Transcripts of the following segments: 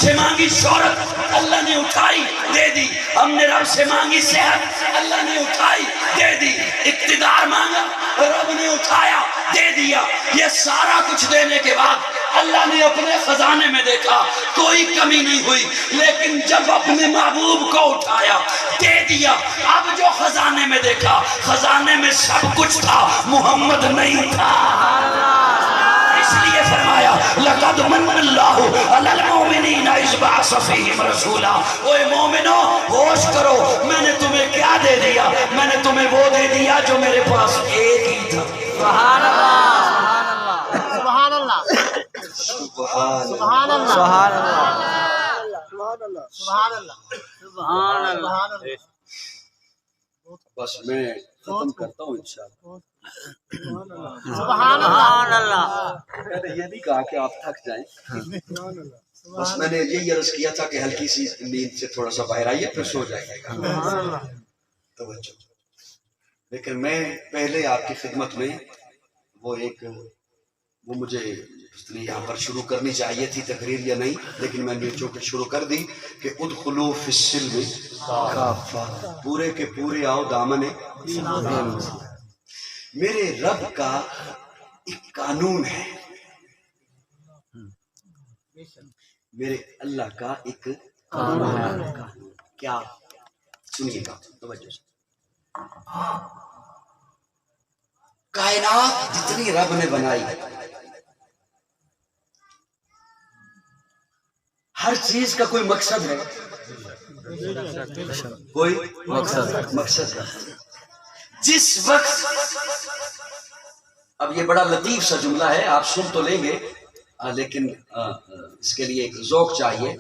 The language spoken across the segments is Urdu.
سے مانگی شہرت، اللہ نے اٹھائی دے دی. ہم نے رب سے مانگی صحت، اللہ نے اٹھائی دے دی. اقتدار مانگا، رب نے اٹھایا دے دیا. یہ سارا کچھ دینے کے بعد اللہ نے اپنے خزانے میں دیکھا کوئی کمی نہیں ہوئی، لیکن جب اپنے محبوب کو اٹھایا دے دیا، اب جو خزانے میں دیکھا خزانے میں سب کچھ تھا، محمد نہیں تھا. اس لیے فرمایا لقد من اللہ علی المؤمنین اذ بعث فیہم رسولا. اوے مومنو ہوش کرو، میں نے تمہیں کیا دے دیا؟ میں نے تمہیں وہ دے دیا جو میرے پاس ایک ہی تھا. سبحان اللہ سبحان اللہ سبحان اللہ سبحان اللہ سبحان اللہ سبحان اللہ. بس میں ختم کرتا ہوں انشاءاللہ. سبحان اللہ. میں نے یہ نہیں کہا کہ آپ تھک جائیں، بس میں نے یہی عرض کیا تھا کہ ہلکی سی نیند سے تھوڑا سا باہر آئیے پھر سو جائے گا. توجہ. لیکن میں پہلے آپ کی خدمت میں وہ مجھے یہاں پر شروع کرنی چاہیے تھی تقریر یا نہیں، لیکن میں نے چونکہ شروع کر دی کہ ادخلوا فی السلم کافہ، پورے کے پورے آؤ دامن اسلام. میرے رب کا ایک قانون ہے، میرے اللہ کا ایک قانون ہے. کیا؟ سنیے گا توجہ سے. کائنات جتنی رب نے بنائی ہر چیز کا کوئی مقصد ہے، کوئی مقصد ہے. جس وقت، اب یہ بڑا لطیف سا جملہ ہے، آپ سن تو لیں گے لیکن اس کے لیے ایک ذوق چاہیے،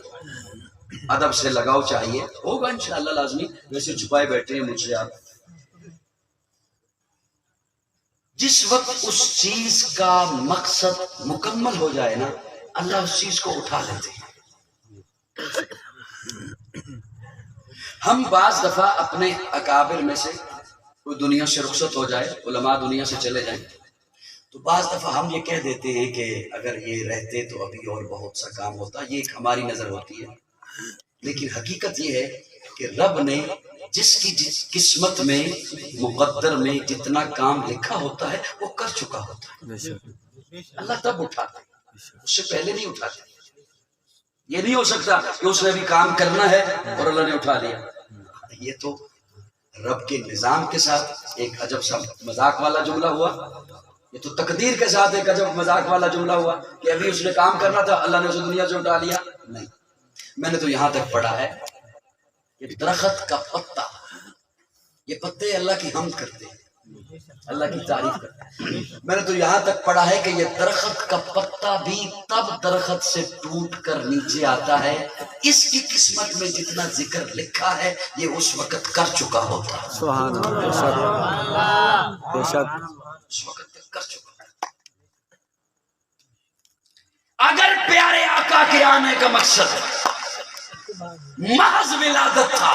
ادب سے لگاؤ چاہیے، ہوگا انشاءاللہ لازمی. ویسے چھپائے بیٹھے ہیں مجھ سے آپ. جس وقت اس چیز کا مقصد مکمل ہو جائے نا، اللہ اس چیز کو اٹھا لیتے ہیں. ہم بعض دفعہ اپنے اکابر میں سے کوئی دنیا سے رخصت ہو جائے، علماء دنیا سے چلے جائیں، تو بعض دفعہ ہم یہ کہہ دیتے ہیں کہ اگر یہ رہتے تو ابھی اور بہت سا کام ہوتا. یہ ایک ہماری نظر ہوتی ہے، لیکن حقیقت یہ ہے کہ رب نے جس کی قسمت میں مقدر میں جتنا کام لکھا ہوتا ہے وہ کر چکا ہوتا ہے. اللہ تب اٹھاتے، اس سے پہلے نہیں اٹھاتے. یہ نہیں ہو سکتا کہ اس نے بھی کام کرنا ہے اور اللہ نے اٹھا لیا. یہ تو رب کے نظام کے ساتھ ایک عجب سا مذاق والا جملہ ہوا. یہ تو تقدیر کے ساتھ ایک عجب مذاق والا جملہ ہوا کہ ابھی اس نے کام کرنا تھا، اللہ نے اسے دنیا سے اٹھا لیا. نہیں، میں نے تو یہاں تک پڑھا ہے کہ درخت کا پتا، یہ پتے اللہ کی حمد کرتے ہیں، اللہ کی تعریف کرتے ہیں. میں نے تو یہاں تک پڑھا ہے کہ یہ درخت کا پتا بھی تب درخت سے ٹوٹ کر نیچے آتا ہے، اس کی قسمت میں جتنا ذکر لکھا ہے یہ اس وقت کر چکا ہوتا ہے. سبحان اللہ بے شک اس وقت تک کر چکا. اگر پیارے آقا کے آنے کا مقصد محض ولادت تھا،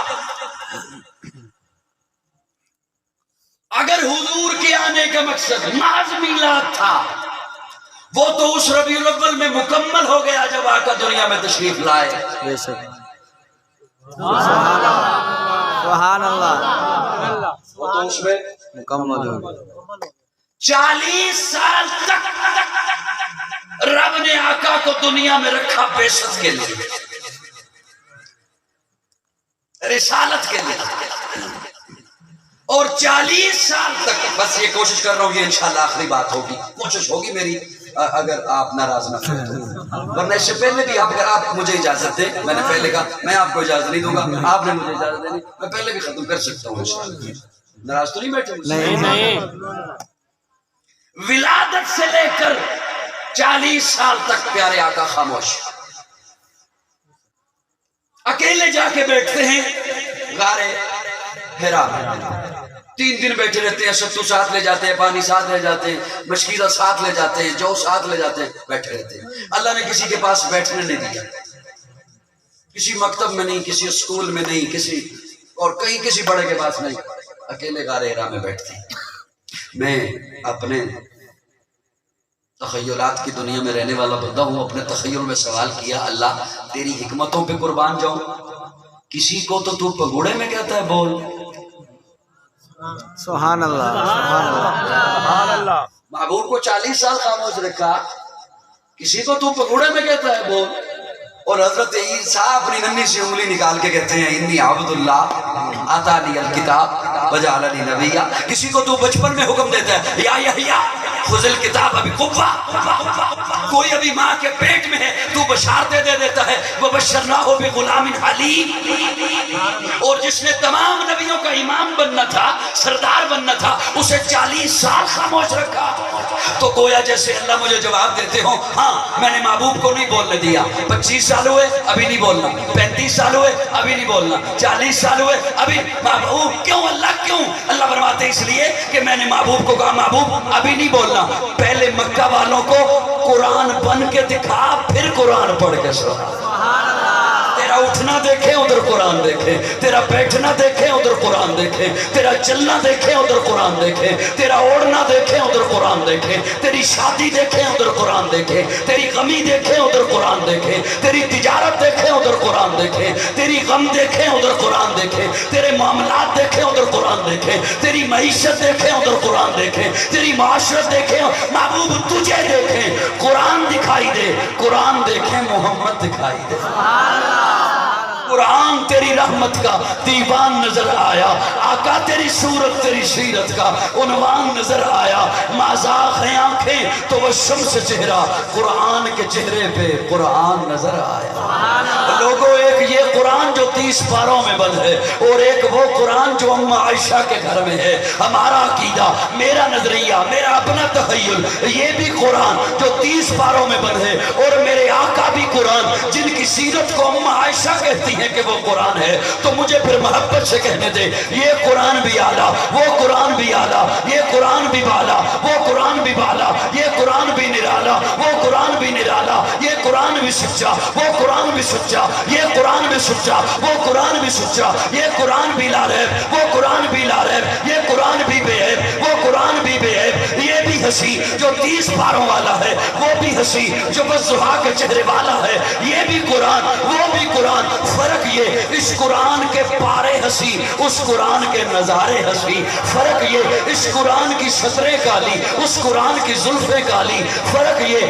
اگر حضور کے آنے کا مقصد محض میلاد تھا، وہ تو اس ربیع الاول میں مکمل ہو گیا جب آقا دنیا میں تشریف لائے. بے شک. سبحان اللہ وہ تو اس میں مکمل ہو گیا. 40 سال تک رب نے آقا کو دنیا میں رکھا بعثت کے لیے، رسالت کے لیے، اور 40 سال تک بس یہ کوشش کر رہا ہوں، یہ انشاءاللہ آخری بات ہوگی، کوشش ہوگی میری اگر آپ ناراض نہ کریں تو. ورنہ اس سے پہلے بھی اگر آپ مجھے اجازت دیں، میں نے پہلے کہا میں آپ کو اجازت نہیں دوں گا، آپ نے مجھے اجازت دینی، میں پہلے بھی ختم کر سکتا ہوں انشاءاللہ. ناراض تو نہیں بیٹھے؟ نہیں. ولادت سے لے کر 40 سال تک پیارے آقا خاموش، اکیلے جا کے بیٹھتے ہیں غار حرا. 3 دن بیٹھے رہتے ہیں، ستو ساتھ لے جاتے ہیں، پانی ساتھ لے جاتے ہیں، مشکیزہ ساتھ لے جاتے ہیں، جو ساتھ لے جاتے ہیں، بیٹھے رہتے ہیں. اللہ نے کسی کے پاس بیٹھنے نہیں دیا، کسی مکتب میں نہیں، کسی اسکول میں نہیں، کسی اور کہیں کسی بڑے کے پاس نہیں، اکیلے غار حرا میں بیٹھتے ہیں. میں اپنے تخیلات کی دنیا میں رہنے والا بندہ ہوں، اپنے تخیل میں سوال کیا اللہ تیری حکمتوں پہ قربان جاؤں، کسی کو تو پگوڑے میں کہتا ہے بول، سبحان اللہ سبحان اللہ محبوب کو 40 سال خاموش رکھا، کسی کو تو پگوڑے میں کہتا ہے بول، اور حضرت عیسیٰ اپنی ننھی سی انگلی نکال کے کہتے ہیں انی عبد اللہ آتانی الکتاب وجعلنی نبیا، کسی کو تو بچپن میں حکم دیتا ہے یا یحییٰ خذ الکتاب ابی قوہ، کوئی ابھی ماں کے پیٹ میں ہے تو بشارتیں دے دیتا ہے وبشرناہ بغلام حلیم، اور جس نے تمام نبیوں کا امام بننا تھا، سردار بننا تھا، اسے 40 سال خاموش رکھا، تو گویا جیسے اللہ مجھے جواب دیتے ہوں ہاں میں نے محبوب کو نہیں بولنے دیا، 25 سال ہوئے ابھی نہیں بولنا، 35 سال ہوئے ابھی نہیں بولنا، 40 سال ہوئے ابھی، محبوب کیوں اللہ کیوں؟ اللہ فرماتے ہیں اس لیے کہ میں نے محبوب کو کہا محبوب ابھی نہیں بولنا، پہلے مکہ والوں کو قرآن بن کے دکھا پھر قرآن پڑھ کے سنا، تیرا اٹھنا دیکھیں ادھر قرآن دیکھیں، تیرا بیٹھنا دیکھیں ادھر قرآن دیکھیں، تیرا چلنا دیکھیں ادھر قرآن دیکھیں، تیرا اوڑھنا دیکھیں ادھر قرآن دیکھیں، تیری شادی دیکھیں ادھر قرآن دیکھیں، تیری غمی دیکھیں ادھر قرآن دیکھیں، تیری تجارت دیکھیں ادھر قرآن دیکھیں، تیری غم دیکھیں ادھر قرآن دیکھیں، تیرے معاملات دیکھیں ادھر قرآن دیکھیں، تیری معیشت دیکھیں ادھر قرآن دیکھیں، تیری معاشرت دیکھیں، محبوب تجھے دیکھیں، قرآن دکھائی دے، قرآن دیکھیں محمد دکھائی دے، قرآن تیری رحمت کا دیوان نظر آیا، آقا تیری صورت تیری سیرت کا عنوان نظر آیا، مازاغ ہیں آنکھیں تو وہ شمس چہرہ، قرآن کے چہرے پہ قرآن نظر آیا، لوگوں ایک یہ قرآن جو 30 پاروں میں بند ہے اور ایک وہ قرآن جو ام عائشہ کے گھر میں ہے، ہمارا عقیدہ، میرا نظریہ، میرا اپنا تخیل، یہ بھی قرآن جو 30 پاروں میں بند ہے، اور میرے آقا بھی قرآن جن کی سیرت کو ام عائشہ کہتی ہے کہ وہ قرآن ہے، تو مجھے پھر محبت سے کہنے دے یہ قرآن بھی اعلیٰ، وہ قرآن بھی اعلیٰ، یہ قرآن بھی بالا، وہ قرآن بھی بالا، یہ قرآن بھی نرالا، وہ قرآن بھی نرالا، یہ قرآن بھی سچا، وہ قرآن بھی سچا، یہ قرآن بھی سچا، وہ قرآن بھی سچا، یہ قرآن بھی لا ریب، وہ قرآن بھی لا ریب، یہ قرآن بھی بے عیب، وہ قرآن بھی بے عیب، یہ بھی ہنسی جو 30 پاروں والا ہے، وہ بھی ہنسی جو بس زحا کے چہرے والا ہے، یہ بھی قرآن وہ بھی قرآن، فرق یہ اس قرآن کے پارے ہنسی اس قرآن کے نظارے ہنسی، فرق یہ اس قرآن کی سطریں کالی اس قرآن کی زلفیں کالی، فرق یہ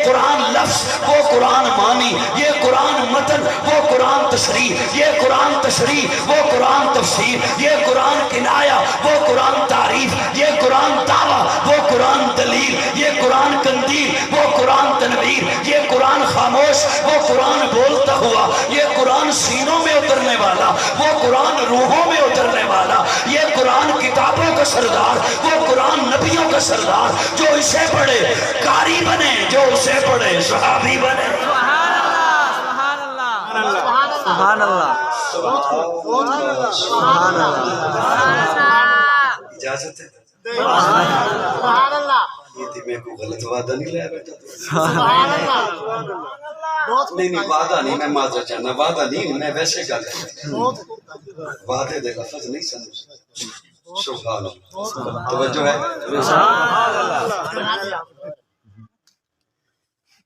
قرآن لفظ وہ قرآن مانی، یہ قرآن متن وہ قرآن تشریح، یہ قرآن تشریح وہ قرآن تفسیر، یہ قرآن کنایا وہ قرآن تعریف، یہ قرآن دعویٰ وہ قرآن دلیل، یہ قرآن قندیل وہ قرآن تنویر، یہ قرآن خاموش وہ قرآن بولتا ہوا، یہ قرآن سینوں میں اترنے والا وہ قرآن روحوں میں اترنے والا، یہ قرآن کتابوں کا سردار وہ قرآن نبیوں کا سردار، جو اسے پڑھے قاری بنے، جو اسے پڑھے صحابی بنے، سبحان اللہ سبحان اللہ اجازت ہے سبحان اللہ یہ تھی میں کو غلط وعدہ نہیں لایا بیٹا سبحان اللہ نہیں وعدہ نہیں، میں معذرت چاہنا وعدہ نہیں، میں ویسے گل وعدے دے لفظ نہیں سمجھ، سبحان اللہ توجہ ہے،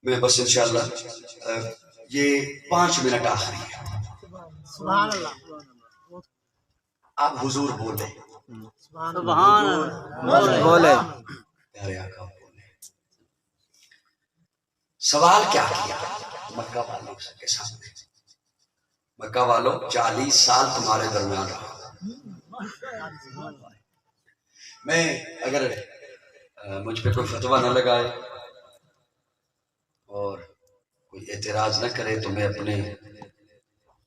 میں بس انشاءاللہ یہ 5 منٹ آخری ہے، سبحان اللہ آپ حضور بولے، سبحان اللہ بولے پیارے آقا بولے، سوال کیا کیا مکہ والوں کے سامنے، مکہ والوں 40 سال تمہارے درمیان رہا، میں اگر مجھ پہ کوئی فتویٰ نہ لگائے اور کوئی اعتراض نہ کرے تو میں اپنے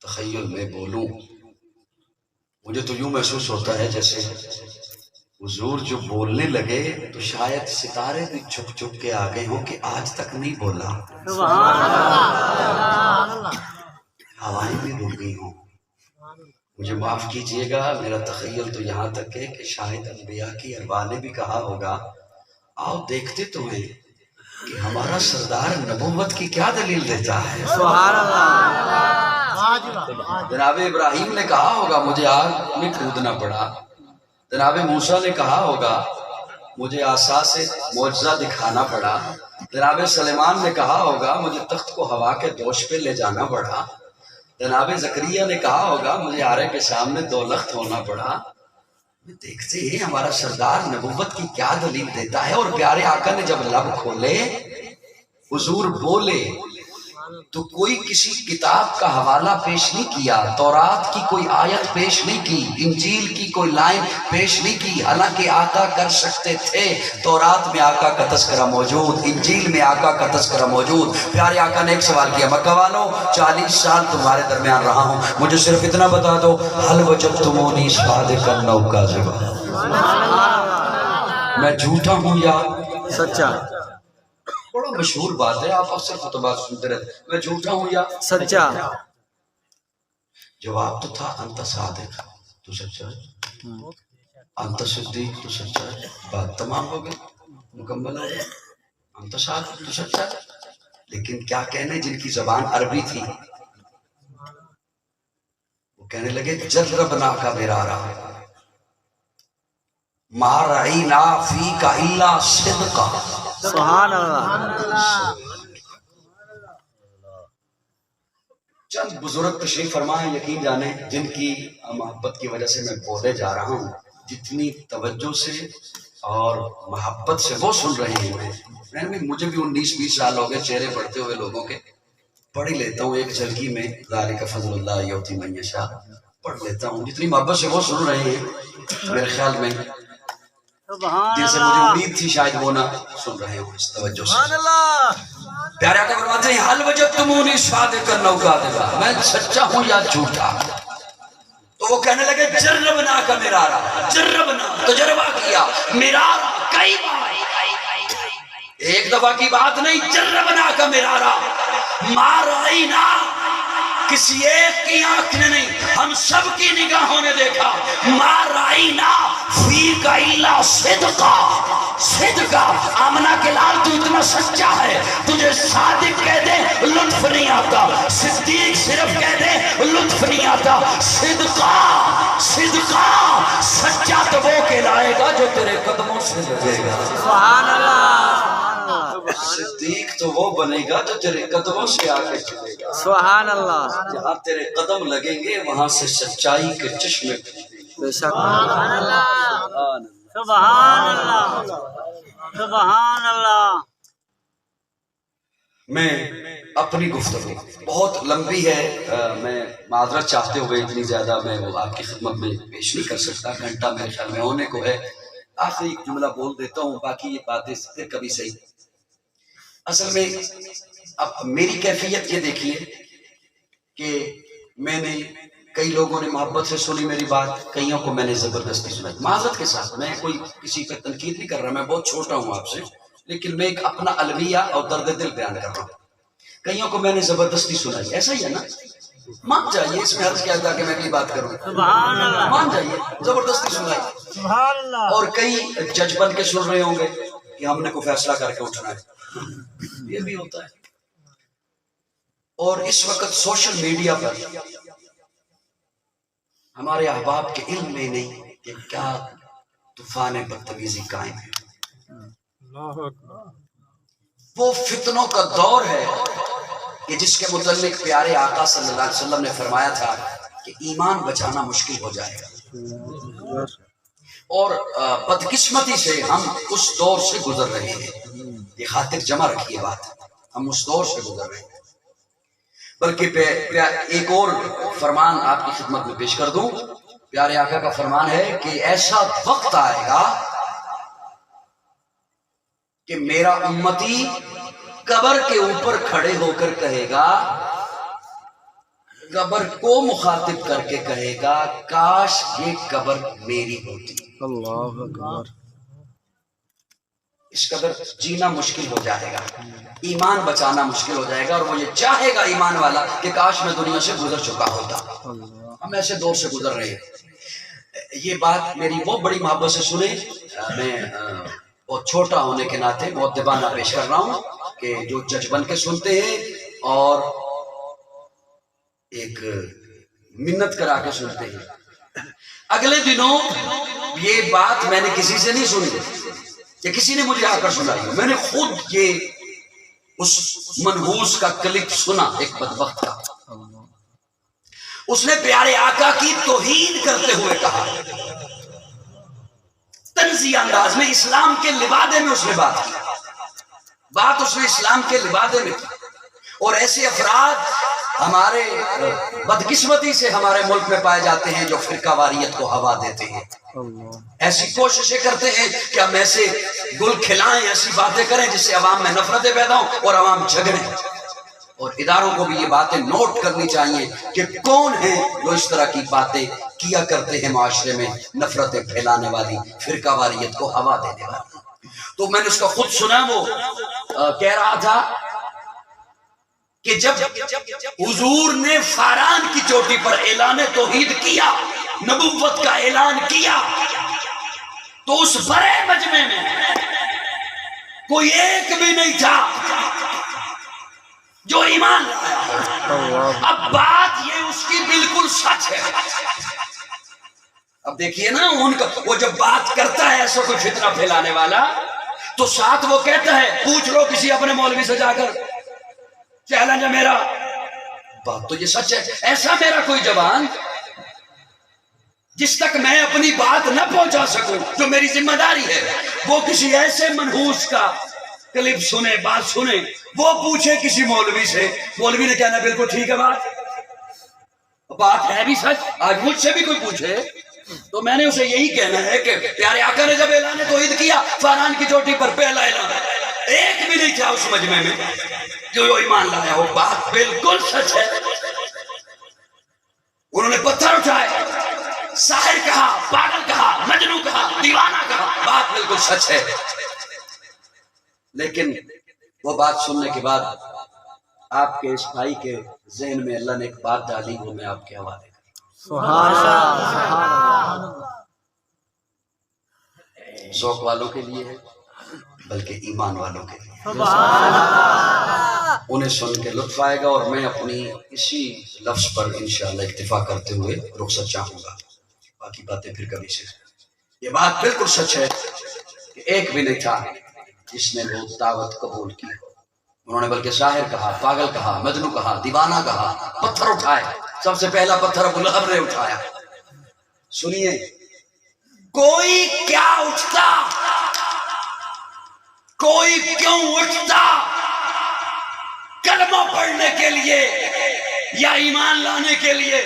تخیل میں بولوں، مجھے تو یوں محسوس ہوتا ہے جیسے حضور جو بولنے لگے تو شاید ستارے بھی چھپ چھپ کے آگئے ہوں کہ آج تک نہیں بولا، ہوائیں بھی رک گئی ہوں، مجھے معاف کیجئے گا، میرا تخیل تو یہاں تک ہے کہ شاید انبیاء کی ارواح نے بھی کہا ہوگا آؤ دیکھتے تو ہیں کہ ہمارا سردار نبوت کی کیا دلیل دیتا ہے، سبحان اللہ جناب ابراہیم نے کہا ہوگا مجھے آگ میں کودنا پڑا، جناب موسیٰ نے کہا ہوگا مجھے عصا سے معجزہ دکھانا پڑا، جناب سلیمان نے کہا ہوگا مجھے تخت کو ہوا کے دوش پہ لے جانا پڑا، جناب زکریا نے کہا ہوگا مجھے آرے کے سامنے دولخت ہونا پڑا۔ دیکھتے ہیں ہمارا سردار نبوت کی کیا دلیل دیتا ہے، اور پیارے آقا نے جب لب کھولے حضور بولے تو کوئی کسی کتاب کا حوالہ پیش نہیں کیا، تورات کی کوئی آیت پیش نہیں کی، انجیل کی کوئی لائن پیش نہیں کی، حالانکہ آقا کر سکتے تھے۔ تورات میں آقا کا تذکرہ موجود، انجیل میں آقا کا تذکرہ موجود۔ پیارے آقا نے ایک سوال کیا، مکہ والوں 40 سال تمہارے درمیان رہا ہوں، مجھے صرف اتنا بتا دو، حل وجدتمونی صادقا او کاذبا، میں جھوٹا ہوں یا سچا؟ بڑا مشہور بات ہے، آپ اکثر خطبات سنتے رہتے، میں جھوٹا ہوں یا سچا؟ جواب تو تھا انت صادق، تو سچا ہے، انت صدیق، تو سچا ہے، بات تمام ہو گئی، مکمل ہو گئی، انت صادق، تو سچا ہے۔ لیکن کیا کہنے جن کی زبان عربی تھی، وہ کہنے لگے جربنا کا مرارا ما رعینا فیکا الا صدقا۔ سبحان اللہ۔ چند بزرگ تشریف فرمائیں، یقین جانیں جن کی محبت کی وجہ سے میں بولے جا رہا ہوں، جتنی توجہ سے اور محبت سے وہ سن رہے ہیں، مجھے بھی 19-20 سال ہو گئے چہرے پڑھتے ہوئے لوگوں کے، پڑھ ہی لیتا ہوں ایک جھلکی میں، ذالک فضل اللہ یؤتی من یشاء، پڑھ لیتا ہوں، جتنی محبت سے وہ سن رہے ہیں، میرے خیال میں جن سے مجھے امید تھی شاید وہ نہ سن رہے ہوں اس توجہ سے۔ پیارے آقا فرماتے ہیں حل وجدتمونی صادقا او کاذبا، میں سچا ہوں یا جھوٹا؟ تو وہ کہنے لگے جربنا کا مرارا، جربنا، تجربہ کیا، مرارا، کئی بار، ایک دفعہ کی بات نہیں، جربنا کا مرارا، ما رأینا، کسی ایک کی آنکھ نے نہیں، ہم سب کی نگاہوں نے دیکھا، ما رأینا فیک الا صدقا، صدقا، آمنہ کے لال تو اتنا سچا ہے، تجھے صادق کہہ دے لطف نہیں آتا، صدیق صرف کہہ دے لطف نہیں آتا، صدقا، صدقا، سچا تو وہ کہلائے گا جو تیرے قدموں سے لگے گا۔ سبحان اللہ۔ صدیق تو وہ بنے گا جو تیرے قدموں سے آگے چلے گا۔ سبحان اللہ۔ جہاں تیرے قدم لگیں گے وہاں سے سچائی کے چشمے بے شک۔ سبحان اللہ، سبحان اللہ، سبحان اللہ۔ میں اپنی گفتگو بہت لمبی ہے، میں معذرت چاہتے ہوئے اتنی زیادہ میں وہ آپ کی خدمت میں پیش نہیں کر سکتا، گھنٹہ میرے خیال میں ہونے کو ہے، آخری ایک جملہ بول دیتا ہوں، باقی یہ باتیں پھر کبھی صحیح۔ اصل میں اب میری کیفیت یہ دیکھیے کہ میں نے کئی لوگوں نے محبت سے سنی میری بات، کئیوں کو میں نے زبردستی سنائی، معذرت کے ساتھ، میں کوئی کسی پہ تنقید نہیں کر رہا، میں بہت چھوٹا ہوں آپ سے، لیکن میں ایک اپنا المیہ اور درد دل بیان کر رہا ہوں، کئیوں کو میں نے زبردستی سنائی، ایسا ہی ہے نا، مان جائیے، اس میں حرض کیا تھا کہ میں اگلی بات کروں، سبحان اللہ، مان جائیے، زبردستی سنائی، سبحان اللہ۔ اور اور کئی جج بن کے سن رہے ہوں گے کہ ہم نے کوئی فیصلہ کر کے اٹھنا ہے، یہ بھی ہوتا ہے۔ اور اس وقت سوشل میڈیا پر ہمارے احباب کے علم میں نہیں کہ کیا طوفان بدتمیزی قائم ہے، وہ فتنوں کا دور ہے کہ جس کے متعلق پیارے آقا صلی اللہ علیہ وسلم نے فرمایا تھا کہ ایمان بچانا مشکل ہو جائے گا، اور بدقسمتی سے ہم اس دور سے گزر رہے ہیں، یہ خاطر جمع رکھیے بات، ہم اس دور سے گزر رہے ہیں۔ بلکہ ایک اور فرمان آپ کی خدمت میں پیش کر دوں، پیارے آقا کا فرمان ہے کہ ایسا وقت آئے گا کہ میرا امتی قبر کے اوپر کھڑے ہو کر کہے گا، قبر کو مخاطب کر کے کہے گا کاش یہ قبر میری ہوتی۔ اللہ اکبر۔ اس قدر جینا مشکل ہو جائے گا، ایمان بچانا مشکل ہو جائے گا، اور وہ یہ چاہے گا ایمان والا کہ کاش میں دنیا سے گزر چکا ہوتا۔ ہم ایسے دور سے گزر رہے ہیں۔ یہ بات میری بہت بڑی محبت سے سنیں، میں بہت چھوٹا ہونے کے ناطے بہت دیوانہ پیش کر رہا ہوں کہ جو جج بن کے سنتے ہیں اور ایک منت کرا کے سنتے ہیں۔ اگلے دنوں یہ بات میں نے کسی سے نہیں سنی کہ کسی نے مجھے آ کر سنائی، میں نے خود یہ اس منحوس کا کلپ سنا ایک بدبخت کا، اس نے پیارے آقا کی توہین کرتے ہوئے کہا، طنزی انداز میں اسلام کے لبادے میں اس نے بات کی، بات اس نے اسلام کے لبادے میں کی۔ اور ایسے افراد ہمارے بدقسمتی سے ہمارے ملک میں پائے جاتے ہیں جو فرقہ واریت کو ہوا دیتے ہیں، ایسی کوششیں کرتے ہیں کہ ہم ایسے گل کھلائیں، ایسی باتیں کریں جس سے عوام میں نفرتیں پیدا ہوں اور عوام جھگڑیں۔ اور اداروں کو بھی یہ باتیں نوٹ کرنی چاہیے کہ کون ہیں جو اس طرح کی باتیں کیا کرتے ہیں معاشرے میں، نفرتیں پھیلانے والی، فرقہ واریت کو ہوا دینے والی۔ تو میں نے اس کا خود سنا، وہ کہہ رہا تھا کہ جب حضور نے فاران کی چوٹی پر اعلان توحید کیا، نبوت کا اعلان کیا، تو اس بڑے مجمع میں کوئی ایک بھی نہیں تھا جو ایمان لایا۔ اب بات یہ اس کی بالکل سچ ہے۔ اب دیکھیے نا، ان کا وہ جب بات کرتا ہے ایسا کوئی فتنہ پھیلانے والا، تو ساتھ وہ کہتا ہے، پوچھ لو کسی اپنے مولوی سے جا کر، چیلنج ہے میرا، بات تو یہ سچ ہے، ایسا میرا کوئی جوان جس تک میں اپنی بات نہ پہنچا سکوں، جو میری ذمہ داری ہے، وہ کسی ایسے منحوس کا کلپ سنے، بات سنے، وہ پوچھے کسی مولوی سے، مولوی نے کہنا بالکل ٹھیک ہے، بات ہے بھی سچ۔ آج مجھ سے بھی کوئی پوچھے تو میں نے اسے یہی کہنا ہے کہ پیارے آقا نے جب اعلان توحید کیا، فاران کی چوٹی پر پہلا اعلان، ایک بھی نہیں تھا اس مجمع میں جو ایمان لایا ہو، بات بالکل سچ ہے۔ انہوں نے پتھر اٹھائے، ساحر کہا، پاگل کہا، مجنو کہا، دیوانہ کہا، بات بالکل سچ ہے۔ لیکن وہ بات سننے کے بعد آپ کے اس بھائی کے ذہن میں اللہ نے ایک بات ڈالی، وہ میں آپ کے حوالے کروں۔ سبحان اللہ، ذوق والوں کے لیے ہے بلکہ ایمان والوں کے لیے، انہیں سن کے لطف آئے گا۔ اور میں اپنی اسی لفظ پر انشاءاللہ اکتفا کرتے ہوئے رخصت چاہوں گا، باقی باتیں پھر کبھی سے۔ یہ بات بالکل سچ ہے کہ ایک بھی نہیں تھا جس نے وہ دعوت قبول کی۔ انہوں نے بلکہ ساحر کہا، پاگل کہا، مجنو کہا، دیوانہ کہا، پتھر اٹھائے، سب سے پہلا پتھر ابو لہب نے اٹھایا۔ سنیے، کوئی کیا اٹھتا، کوئی کیوں اٹھتا کلمہ پڑھنے کے لیے یا ایمان لانے کے لیے؟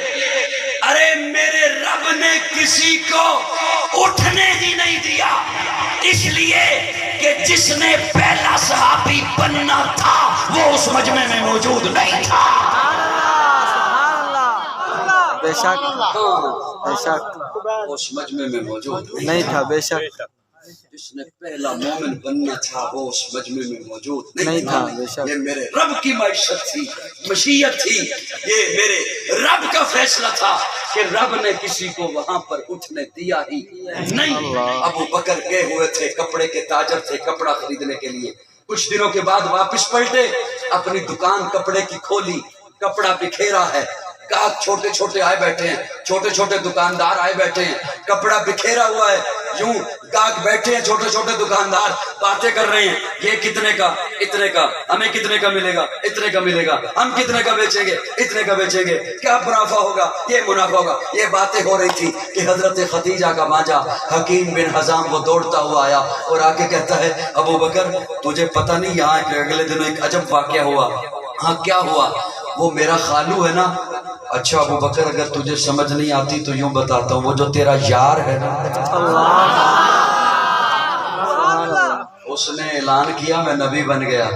ارے میرے رب نے کسی کو اٹھنے ہی نہیں دیا، اس لیے کہ جس نے پہلا صحابی بننا تھا وہ اس مجمع میں موجود نہیں تھا۔ بے شک، بے شک اس مجمع میں موجود نہیں تھا، بے شک جس نے پہلا مومن بننا تھا وہ اس مجمع میں موجود نہیں نہیں تھا، تھا۔ بے شک۔ یہ میرے رب کی معیشت تھی، مشیت تھی، یہ میرے رب کا فیصلہ تھا کہ رب نے کسی کو وہاں پر اٹھنے دیا ہی نہیں۔ ابو بکر گئے ہوئے تھے، کپڑے کے تاجر تھے، کپڑا خریدنے کے لیے، کچھ دنوں کے بعد واپس پلٹے، اپنی دکان کپڑے کی کھولی، کپڑا بکھیرا ہے، گاہک چھوٹے چھوٹے آئے بیٹھے ہیں، چھوٹے چھوٹے دکاندار آئے بیٹھے ہیں، کپڑا بکھیرا ہوا ہے، یوں گاہک بیٹھے ہیں، چھوٹے چھوٹے دکاندار باتیں کر رہے ہیں، یہ کتنے کا، اتنے کا، ہمیں کتنے کا ملے گا، اتنے کا ملے گا، ہم کتنے کا بیچیں گے، اتنے کا بیچیں گے، کیا منافع ہوگا، یہ منافع ہوگا۔ یہ باتیں ہو رہی تھی کہ حضرت خدیجہ کا بھانجا حکیم بن حزام وہ دوڑتا ہوا آیا اور آ کے کہتا ہے، ابو بکر تجھے پتہ نہیں یہاں اگلے دنوں ایک عجب واقعہ ہوا۔ ہاں کیا ہوا؟ وہ میرا خالو ہے نا۔ اچھا ابو بکر اگر تجھے سمجھ نہیں آتی تو یوں بتاتا ہوں، وہ جو تیرا یار ہے نا، اس نے اعلان کیا میں نبی بن گیا،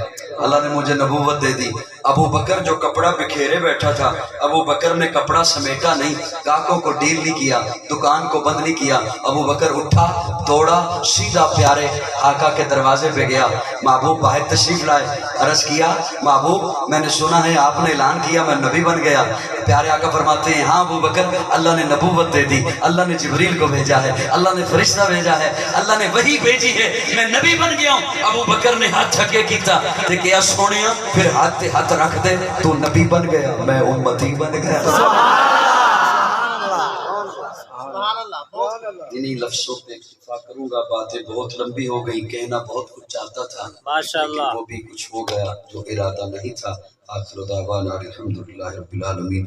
اللہ نے مجھے نبوت دے دی۔ ابو بکر جو کپڑا بکھیرے بیٹھا تھا، ابو بکر نے کپڑا سمیٹا نہیں، گاہکوں کو ڈیل نہیں کیا، دکان کو بند نہیں کیا، ابو بکر اٹھا، دوڑا، سیدھا پیارے آقا کے دروازے پہ گیا۔ محبوب باہر تشریف لائے، عرض کیا محبوب میں نے سنا ہے آپ نے اعلان کیا میں نبی بن گیا۔ پیارے آقا فرماتے ہیں ہاں ابو بکر، اللہ نے نبوت دے دی، اللہ نے جبریل کو بھیجا ہے، اللہ نے فرشتہ بھیجا ہے، اللہ نے وحی بھیجی ہے، میں نبی بن گیا ہوں۔ ابو بکر نے ہاتھ چھکے کیتا تے کیا سونیا پھر ہاتھ تے ہاتھ رکھ دے، تو نبی بن گیا میں امتی بن گیا۔ سبحان اللہ، سبحان اللہ، انہی لفظوں پہ اکتفا کروں گا. باتیں بہت لمبی ہو گئی، کہنا بہت کچھ چاہتا تھا ماشاءاللہ. لیکن وہ بھی کچھ ہو گیا جو ارادہ نہیں تھا. آخر دعوانا الحمدللہ رب العالمین.